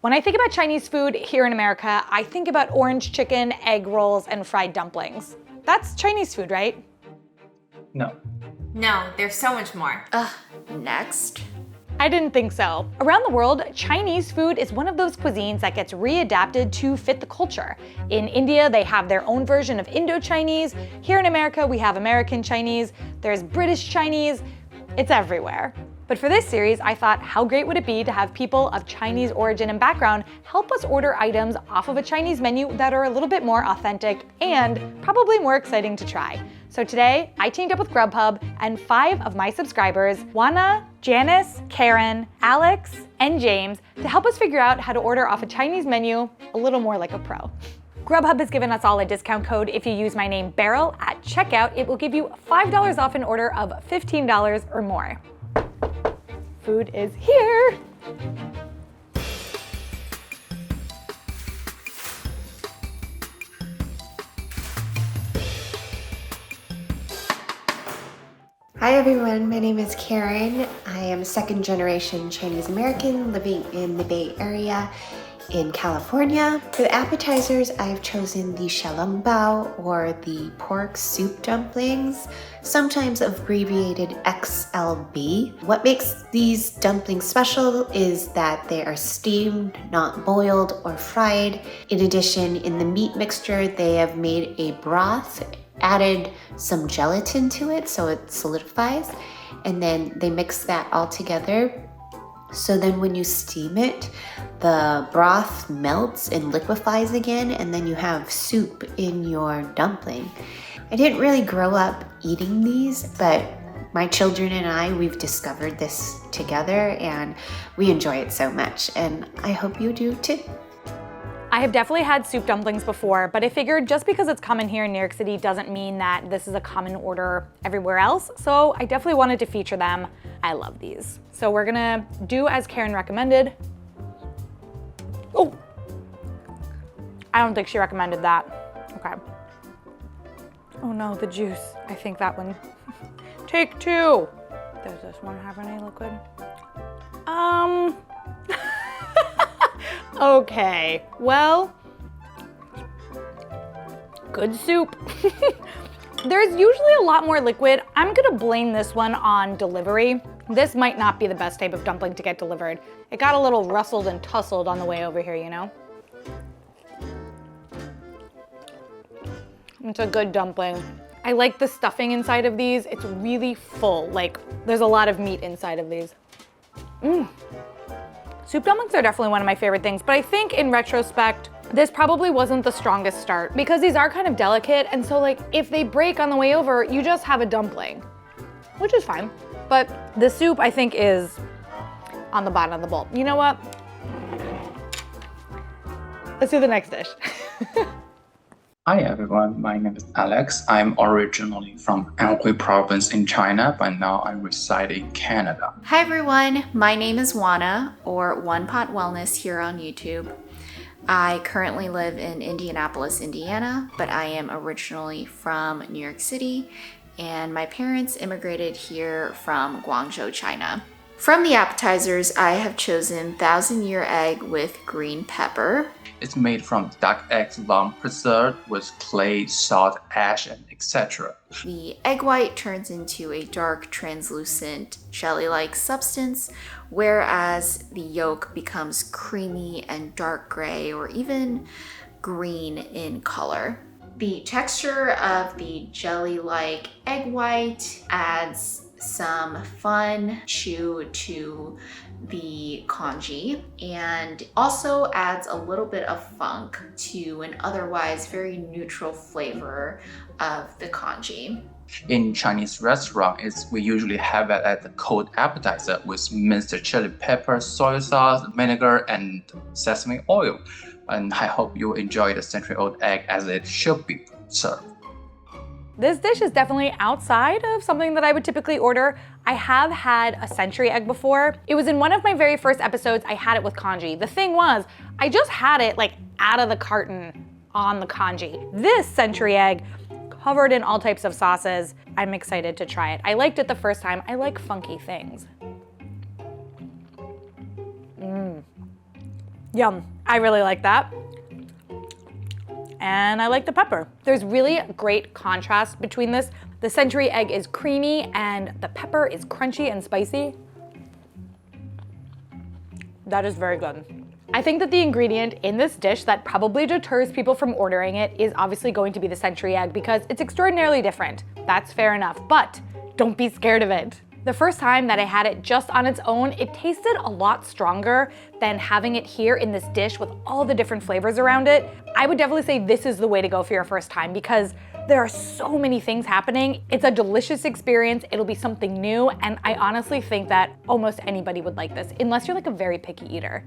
When I think about Chinese food here in America, I think about orange chicken, egg rolls, and fried dumplings. That's Chinese food, right? No. No, there's so much more. Next. I didn't think so. Around the world, Chinese food is one of those cuisines that gets readapted to fit the culture. In India, they have their own version of Indo-Chinese. Here in America, we have American Chinese. There's British Chinese. It's everywhere. But for this series, I thought, how great would it be to have people of Chinese origin and background help us order items off of a Chinese menu that are a little bit more authentic and probably more exciting to try. So today, I teamed up with Grubhub and 5 of my subscribers, Wan Na, Janice, Karen, Alex, and James, to help us figure out how to order off a Chinese menu a little more like a pro. Grubhub has given us all a discount code. If you use my name Beryl at checkout, it will give you $5 off an order of $15 or more. Food is here. Hi everyone, my name is Karen. I am a second-generation Chinese American living in the Bay Area in California. For the appetizers, I've chosen the xiaolongbao or the pork soup dumplings, sometimes abbreviated XLB. What makes these dumplings special is that they are steamed, not boiled or fried. In addition, in the meat mixture, they have made a broth, added some gelatin to it so it solidifies, and then they mix that all together. So then when you steam it, the broth melts and liquefies again, and then you have soup in your dumpling. I didn't really grow up eating these, but my children and I, we've discovered this together and we enjoy it so much, and I hope you do too. I have definitely had soup dumplings before, but I figured just because it's common here in New York City doesn't mean that this is a common order everywhere else, so I definitely wanted to feature them. I love these. So we're gonna do as Karen recommended. Oh, I don't think she recommended that. Okay. Oh no, the juice. I think that one. Take 2. Does this one have any liquid? Okay, well, good soup. There's usually a lot more liquid. I'm gonna blame this one on delivery. This might not be the best type of dumpling to get delivered. It got a little rustled and tussled on the way over here, you know? It's a good dumpling. I like the stuffing inside of these. It's really full, like there's a lot of meat inside of these. Soup dumplings are definitely one of my favorite things, but I think in retrospect, this probably wasn't the strongest start because these are kind of delicate, and so like if they break on the way over, you just have a dumpling, which is fine. But the soup I think is on the bottom of the bowl. You know what? Let's do the next dish. Hi everyone, my name is Alex. I'm originally from Anhui province in China, but now I reside in Canada. Hi everyone, my name is Wan Na, or One Pot Wellness here on YouTube. I currently live in Indianapolis, Indiana, but I am originally from New York City, and my parents immigrated here from Guangzhou, China. From the appetizers, I have chosen 1,000-year egg with green pepper. It's made from duck eggs long preserved with clay, salt, ash, and etc. The egg white turns into a dark, translucent, jelly-like substance, whereas the yolk becomes creamy and dark gray or even green in color. The texture of the jelly-like egg white adds some fun chew to the congee and also adds a little bit of funk to an otherwise very neutral flavor of the congee. In Chinese restaurants, we usually have it as a cold appetizer with minced chili pepper, soy sauce, vinegar, and sesame oil. And I hope you enjoy the century-old egg as it should be served. This dish is definitely outside of something that I would typically order. I have had a century egg before. It was in one of my very first episodes. I had it with congee. The thing was, I just had it like out of the carton on the congee. This century egg, covered in all types of sauces. I'm excited to try it. I liked it the first time. I like funky things. Yum, I really like that. And I like the pepper. There's really a great contrast between this. The century egg is creamy and the pepper is crunchy and spicy. That is very good. I think that the ingredient in this dish that probably deters people from ordering it is obviously going to be the century egg because it's extraordinarily different. That's fair enough, but don't be scared of it. The first time that I had it just on its own, it tasted a lot stronger than having it here in this dish with all the different flavors around it. I would definitely say this is the way to go for your first time because there are so many things happening. It's a delicious experience. It'll be something new, and I honestly think that almost anybody would like this, unless you're like a very picky eater.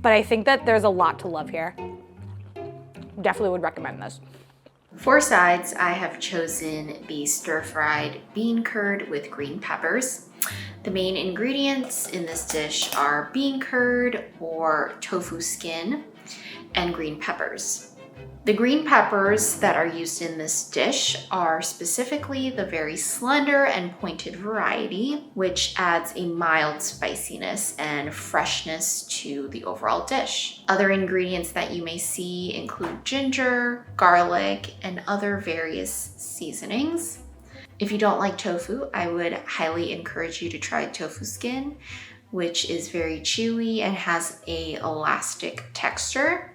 But I think that there's a lot to love here. Definitely would recommend this. For sides, I have chosen the stir-fried bean curd with green peppers. The main ingredients in this dish are bean curd or tofu skin and green peppers. The green peppers that are used in this dish are specifically the very slender and pointed variety, which adds a mild spiciness and freshness to the overall dish. Other ingredients that you may see include ginger, garlic, and other various seasonings. If you don't like tofu, I would highly encourage you to try tofu skin, which is very chewy and has an elastic texture.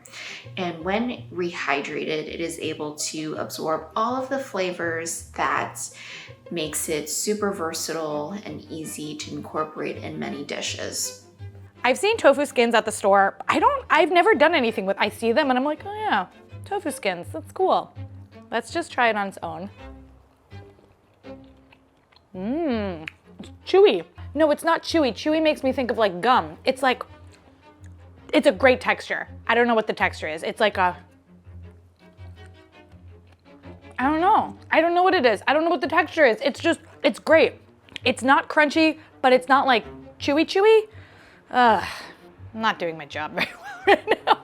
And when rehydrated, it is able to absorb all of the flavors that makes it super versatile and easy to incorporate in many dishes. I've seen tofu skins at the store. I've never done anything with, I see them and I'm like, oh yeah, tofu skins, that's cool. Let's just try it on its own. It's chewy. No, it's not chewy. Chewy makes me think of like gum. It's a great texture. I don't know what the texture is. It's like I don't know. I don't know what it is. I don't know what the texture is. It's great. It's not crunchy, but it's not like chewy. I'm not doing my job very well right now.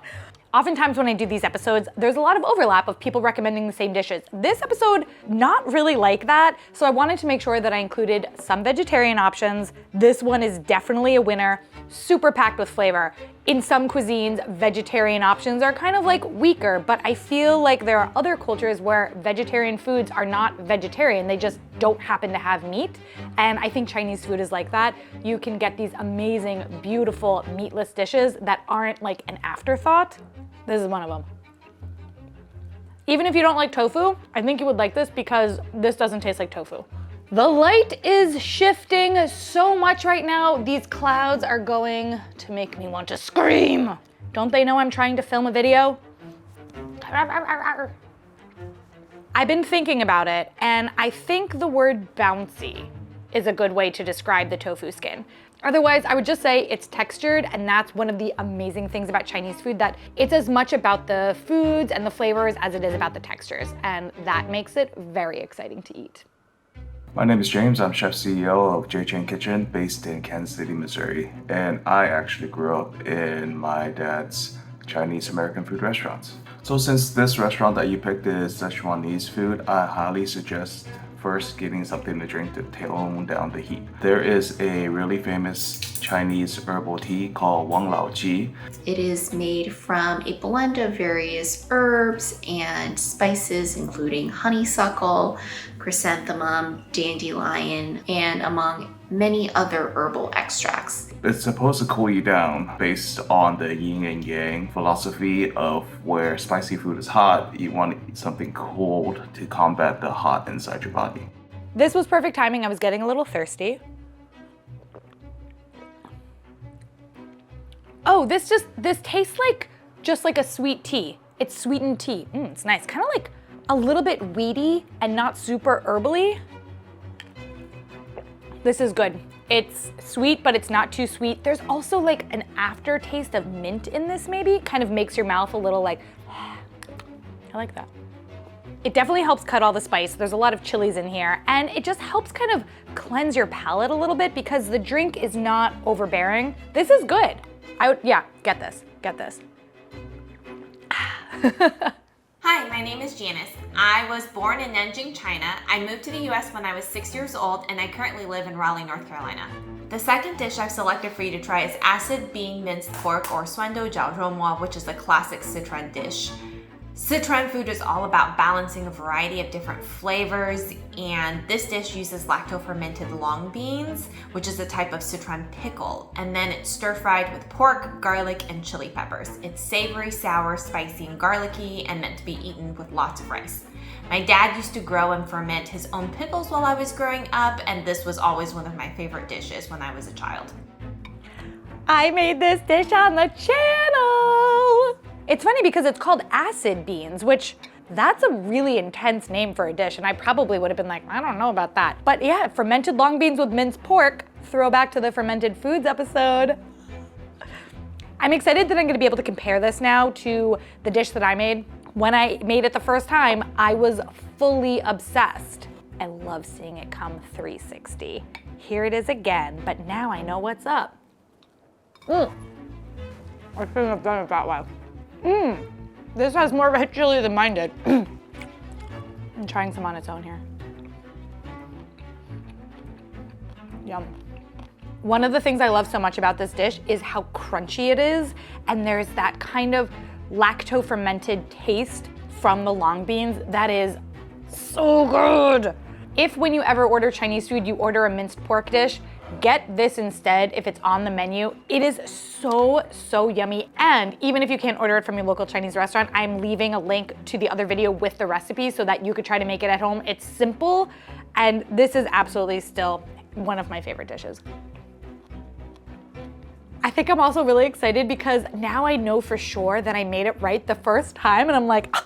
Oftentimes when I do these episodes, there's a lot of overlap of people recommending the same dishes. This episode, not really like that, so I wanted to make sure that I included some vegetarian options. This one is definitely a winner, super packed with flavor. In some cuisines, vegetarian options are kind of like weaker, but I feel like there are other cultures where vegetarian foods are not vegetarian, they just don't happen to have meat. And I think Chinese food is like that. You can get these amazing, beautiful meatless dishes that aren't like an afterthought. This is one of them. Even if you don't like tofu, I think you would like this because this doesn't taste like tofu. The light is shifting so much right now. These clouds are going to make me want to scream. Don't they know I'm trying to film a video? I've been thinking about it, and I think the word bouncy is a good way to describe the tofu skin. Otherwise, I would just say it's textured, and that's one of the amazing things about Chinese food, that it's as much about the foods and the flavors as it is about the textures, and that makes it very exciting to eat. My name is James. I'm Chef CEO of J Chain Kitchen based in Kansas City, Missouri. And I actually grew up in my dad's Chinese American food restaurants. So since this restaurant that you picked is Szechuanese food, I highly suggest first getting something to drink to tone down the heat. There is a really famous Chinese herbal tea called Wan Na. It is made from a blend of various herbs and spices, including honeysuckle, chrysanthemum, dandelion, and among many other herbal extracts. It's supposed to cool you down based on the yin and yang philosophy of where spicy food is hot, you want something cold to combat the hot inside your body. This was perfect timing. I was getting a little thirsty. Oh, this tastes like just like a sweet tea. It's sweetened tea. It's nice. Kind of like a little bit weedy and not super herbally. This is good. It's sweet, but it's not too sweet. There's also like an aftertaste of mint in this maybe. Kind of makes your mouth a little like, I like that. It definitely helps cut all the spice. There's a lot of chilies in here, and it just helps kind of cleanse your palate a little bit because the drink is not overbearing. This is good. Yeah, get this. Hi, my name is Janice. I was born in Nanjing, China. I moved to the US when I was 6 years old, and I currently live in Raleigh, North Carolina. The second dish I've selected for you to try is acid bean minced pork, or suando jiao zhou mo, which is a classic Sichuan dish. Sichuan food is all about balancing a variety of different flavors, and this dish uses lacto-fermented long beans, which is a type of Sichuan pickle, and then it's stir-fried with pork, garlic, and chili peppers. It's savory, sour, spicy, and garlicky, and meant to be eaten with lots of rice. My dad used to grow and ferment his own pickles while I was growing up, and this was always one of my favorite dishes when I was a child. I made this dish on the channel. It's funny because it's called acid beans, which that's a really intense name for a dish, and I probably would have been like, I don't know about that. But yeah, fermented long beans with minced pork, throwback to the fermented foods episode. I'm excited that I'm gonna be able to compare this now to the dish that I made. When I made it the first time, I was fully obsessed. I love seeing it come 360. Here it is again, but now I know what's up. I shouldn't have done it that way. This has more red chili than mine did. I'm trying some on its own here. Yum. One of the things I love so much about this dish is how crunchy it is, and there's that kind of lacto-fermented taste from the long beans that is so good. If when you ever order Chinese food, you order a minced pork dish, get this instead if it's on the menu. It is so yummy. And even if you can't order it from your local Chinese restaurant, I'm leaving a link to the other video with the recipe so that you could try to make it at home. It's simple, and this is absolutely still one of my favorite dishes. I think I'm also really excited because now I know for sure that I made it right the first time, and I'm like, ah.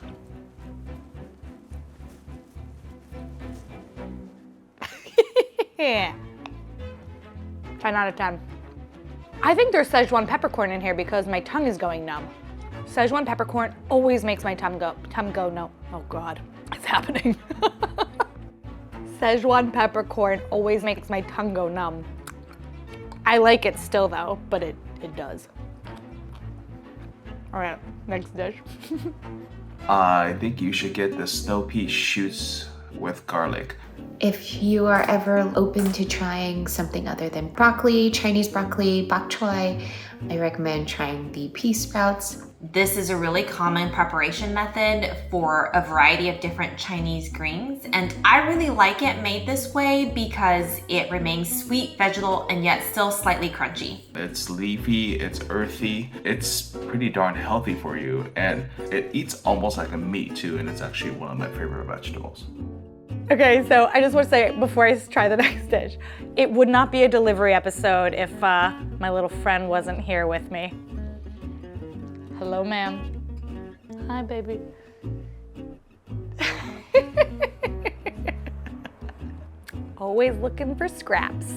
10 out of 10. I think there's Szechuan peppercorn in here because my tongue is going numb. Szechuan peppercorn always makes my tongue go numb. Oh God, it's happening. Szechuan peppercorn always makes my tongue go numb. I like it still though, but it does. All right, next dish. I think you should get the snow pea shoots with garlic. If you are ever open to trying something other than broccoli, Chinese broccoli, bok choy, I recommend trying the pea sprouts. This is a really common preparation method for a variety of different Chinese greens, and I really like it made this way because it remains sweet, vegetal, and yet still slightly crunchy. It's leafy, it's earthy, it's pretty darn healthy for you, and it eats almost like a meat too, and it's actually one of my favorite vegetables. Okay, so I just want to say before I try the next dish, it would not be a delivery episode if my little friend wasn't here with me. Hello, ma'am. Hi, baby. Always looking for scraps.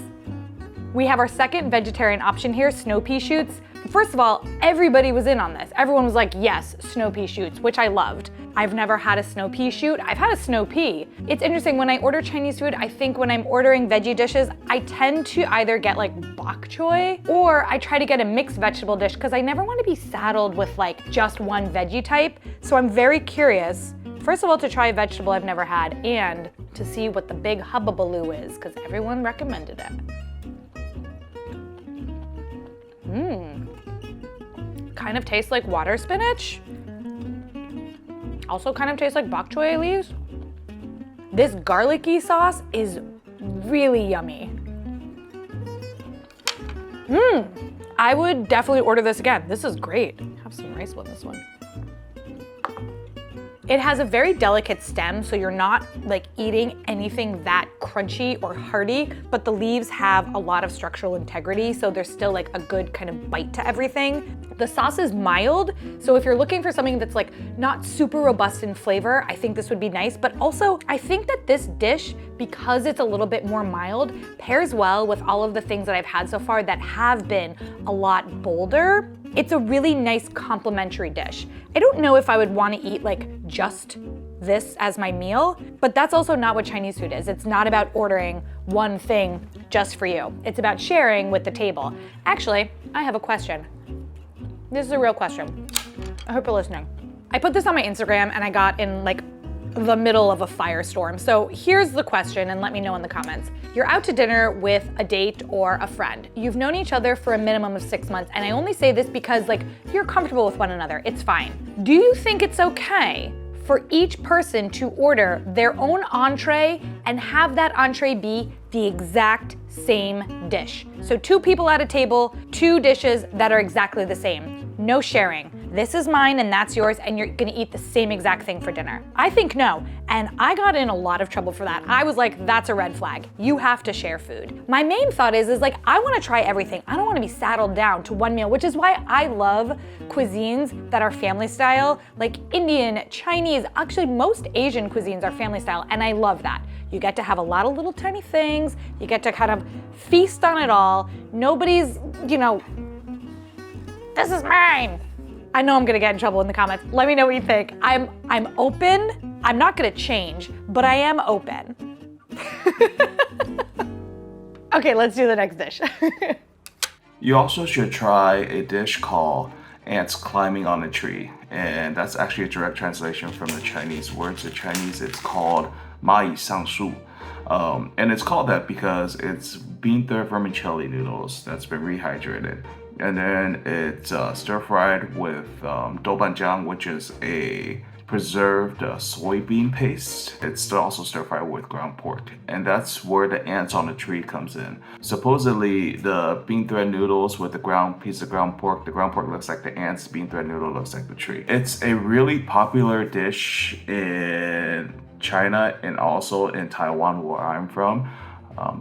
We have our second vegetarian option here, snow pea shoots. First of all, everybody was in on this. Everyone was like, yes, snow pea shoots, which I loved. I've never had a snow pea shoot. I've had a snow pea. It's interesting, when I order Chinese food, I think when I'm ordering veggie dishes, I tend to either get like bok choy, or I try to get a mixed vegetable dish because I never want to be saddled with like just one veggie type. So I'm very curious, first of all, to try a vegetable I've never had and to see what the big hubbubaloo is because everyone recommended it. Kind of tastes like water spinach. Also kind of tastes like bok choy leaves. This garlicky sauce is really yummy. I would definitely order this again. This is great. Have some rice with this one. It has a very delicate stem, so you're not like eating anything that crunchy or hearty, but the leaves have a lot of structural integrity, so there's still like a good kind of bite to everything. The sauce is mild, so if you're looking for something that's like not super robust in flavor, I think this would be nice, but also I think that this dish, because it's a little bit more mild, pairs well with all of the things that I've had so far that have been a lot bolder. It's a really nice complementary dish. I don't know if I would want to eat like just this as my meal, but that's also not what Chinese food is. It's not about ordering one thing just for you. It's about sharing with the table. Actually, I have a question. This is a real question. I hope you're listening. I put this on my Instagram and I got in like the middle of a firestorm. So here's the question, and let me know in the comments. You're out to dinner with a date or a friend. You've known each other for a minimum of 6 months, and I only say this because like you're comfortable with one another. It's fine. Do you think it's okay for each person to order their own entree and have that entree be the exact same dish? So 2 people at a table, 2 dishes that are exactly the same. No sharing. This is mine and that's yours, and you're gonna eat the same exact thing for dinner. I think no, and I got in a lot of trouble for that. I was like, that's a red flag. You have to share food. My main thought is like, I wanna try everything. I don't wanna be saddled down to one meal, which is why I love cuisines that are family style, like Indian, Chinese, actually most Asian cuisines are family style, and I love that. You get to have a lot of little tiny things, you get to kind of feast on it all. Nobody's, you know, this is mine. I know I'm gonna get in trouble in the comments. Let me know what you think. I'm open. I'm not gonna change, but I am open. Okay, let's do the next dish. You also should try a dish called ants climbing on a tree. And that's actually a direct translation from the Chinese words. In Chinese, it's called 蚂蚁上树. And it's called that because it's bean thread vermicelli noodles that's been rehydrated. And then it's stir-fried with doubanjiang, which is a preserved soybean paste. It's also stir-fried with ground pork. And that's where the ants on the tree comes in. Supposedly, the bean thread noodles with the piece of ground pork looks like the ants, bean thread noodle looks like the tree. It's a really popular dish in China and also in Taiwan, where I'm from.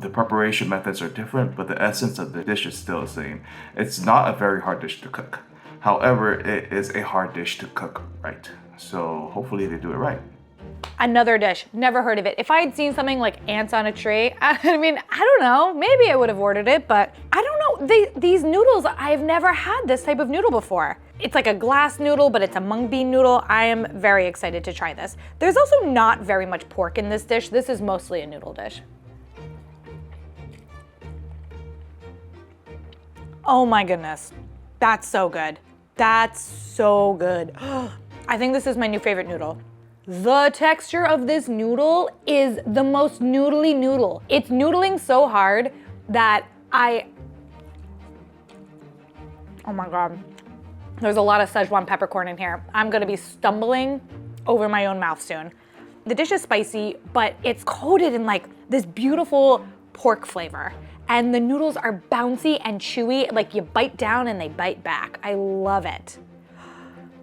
The preparation methods are different, but the essence of the dish is still the same. It's not a very hard dish to cook. However, it is a hard dish to cook right. So hopefully they do it right. Another dish, never heard of it. If I had seen something like ants on a tree, I mean, I don't know, maybe I would have ordered it, but I don't know. These noodles, I've never had this type of noodle before. It's like a glass noodle, but it's a mung bean noodle. I am very excited to try this. There's also not very much pork in this dish. This is mostly a noodle dish. Oh my goodness, that's so good. That's so good. I think this is my new favorite noodle. The texture of this noodle is the most noodly noodle. It's noodling so hard that oh my God. There's a lot of Szechuan peppercorn in here. I'm gonna be stumbling over my own mouth soon. The dish is spicy, but it's coated in like this beautiful pork flavor. And the noodles are bouncy and chewy, like you bite down and they bite back. I love it.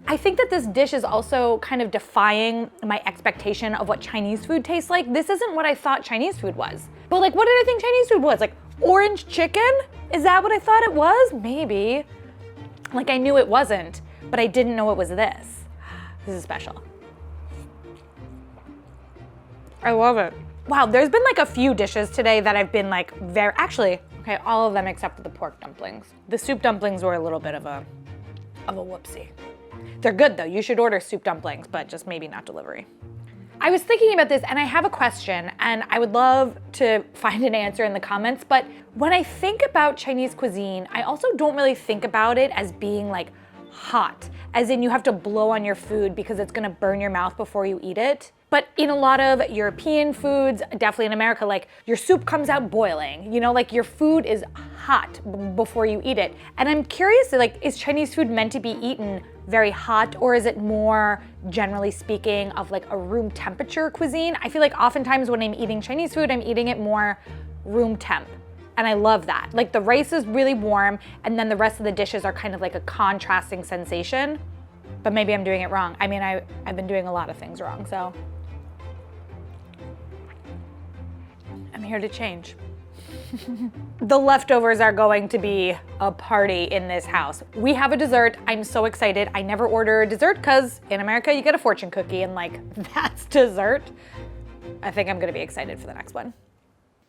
I think that this dish is also kind of defying my expectation of what Chinese food tastes like. This isn't what I thought Chinese food was. But like, what did I think Chinese food was? Like orange chicken? Is that what I thought it was? Maybe. Like I knew it wasn't, but I didn't know it was this. This is special. I love it. Wow, there's been like a few dishes today that I've been like actually, okay, all of them except for the pork dumplings. The soup dumplings were a little bit of a whoopsie. They're good though, you should order soup dumplings, but just maybe not delivery. I was thinking about this and I have a question and I would love to find an answer in the comments, but when I think about Chinese cuisine, I also don't really think about it as being like hot, as in you have to blow on your food because it's gonna burn your mouth before you eat it. But in a lot of European foods, definitely in America, like your soup comes out boiling, you know, like your food is hot before you eat it. And I'm curious, like, is Chinese food meant to be eaten very hot, or is it more, generally speaking, of like a room temperature cuisine? I feel like oftentimes when I'm eating Chinese food, I'm eating it more room temp. And I love that. Like the rice is really warm, and then the rest of the dishes are kind of like a contrasting sensation. But maybe I'm doing it wrong. I mean, I've been doing a lot of things wrong, so. I'm here to change. The leftovers are going to be a party in this house. We have a dessert. I'm so excited. I never order a dessert because in America you get a fortune cookie and like that's dessert. I think I'm gonna be excited for the next one.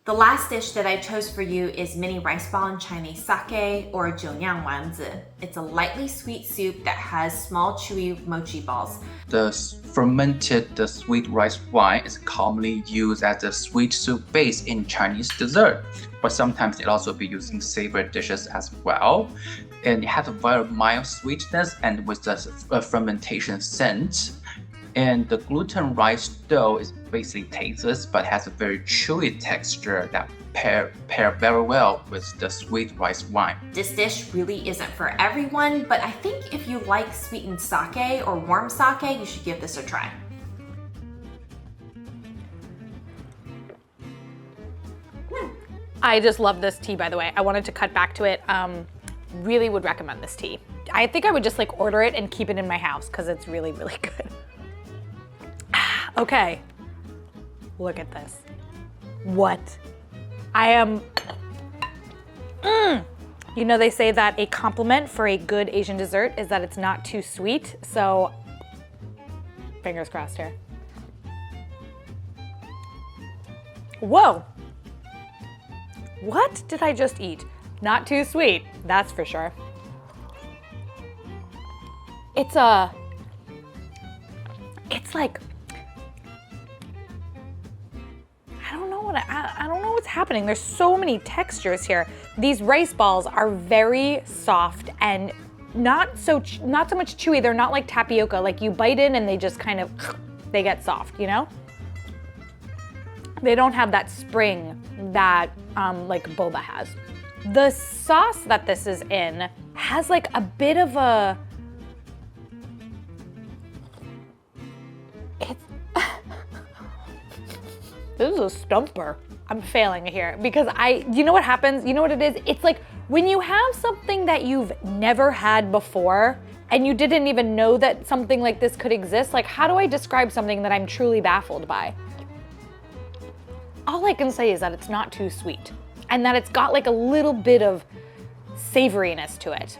The last dish that I chose for you is mini rice ball in Chinese sake or 酒酿丸子. It's a lightly sweet soup that has small chewy mochi balls. The fermented sweet rice wine is commonly used as a sweet soup base in Chinese dessert, but sometimes it also be used in savory dishes as well. and it has a very mild sweetness and with the fermentation scent. And the gluten rice dough is basically tasteless but has a very chewy texture that pair very well with the sweet rice wine. This dish really isn't for everyone, but I think if you like sweetened sake or warm sake, you should give this a try. I just love this tea, by the way. I wanted to cut back to it. Really would recommend this tea. I think I would just like order it and keep it in my house because it's really, really good. Okay, look at this. What? I am, You know, they say that a compliment for a good Asian dessert is that it's not too sweet, so fingers crossed here. Whoa. What did I just eat? Not too sweet, that's for sure. It's like, I don't know what's happening. There's so many textures here. These rice balls are very soft and not so much chewy. They're not like tapioca. Like you bite in and they just kind of, they get soft, you know? They don't have that spring that like boba has. The sauce that this is in has like a bit of a, this is a stumper. I'm failing here because you know what happens? You know what it is? It's like when you have something that you've never had before and you didn't even know that something like this could exist, like how do I describe something that I'm truly baffled by? All I can say is that it's not too sweet and that it's got like a little bit of savoriness to it.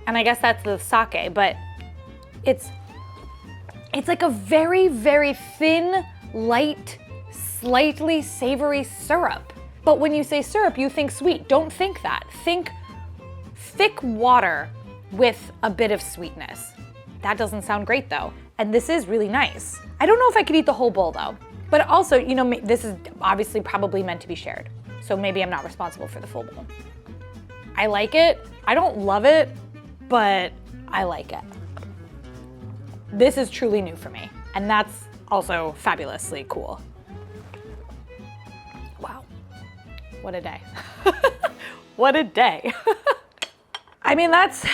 And I guess that's the sake, but it's like a very, very thin, light, slightly savory syrup. But when you say syrup, you think sweet. Don't think that. Think thick water with a bit of sweetness. That doesn't sound great though. And this is really nice. I don't know if I could eat the whole bowl though. But also, you know, this is obviously probably meant to be shared. So maybe I'm not responsible for the full bowl. I like it. I don't love it, but I like it. This is truly new for me. And that's also fabulously cool. Wow, what a day. What a day. I mean, that's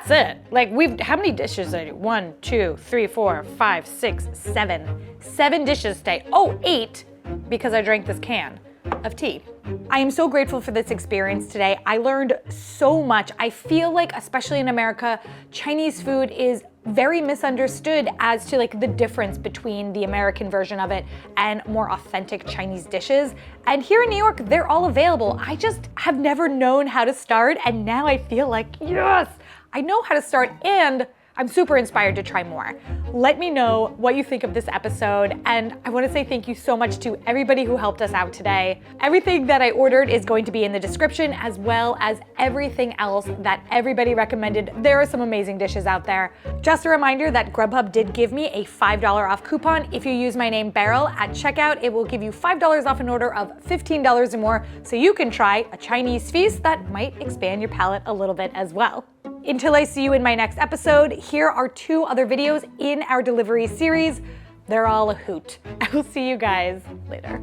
it. Like how many dishes did I do? 1, 2, 3, 4, 5, 6, 7. 7 dishes today. Oh, 8, because I drank this can of tea. I am so grateful for this experience today. I learned so much. I feel like, especially in America, Chinese food is very misunderstood as to like the difference between the American version of it and more authentic Chinese dishes. And here in New York, they're all available. I just have never known how to start, and now I feel like, yes, I know how to start, and I'm super inspired to try more. Let me know what you think of this episode, and I want to say thank you so much to everybody who helped us out today. Everything that I ordered is going to be in the description, as well as everything else that everybody recommended. There are some amazing dishes out there. Just a reminder that Grubhub did give me a $5 off coupon. If you use my name Beryl at checkout, it will give you $5 off an order of $15 or more, so you can try a Chinese feast that might expand your palate a little bit as well. Until I see you in my next episode, here are 2 other videos in our delivery series. They're all a hoot. I will see you guys later.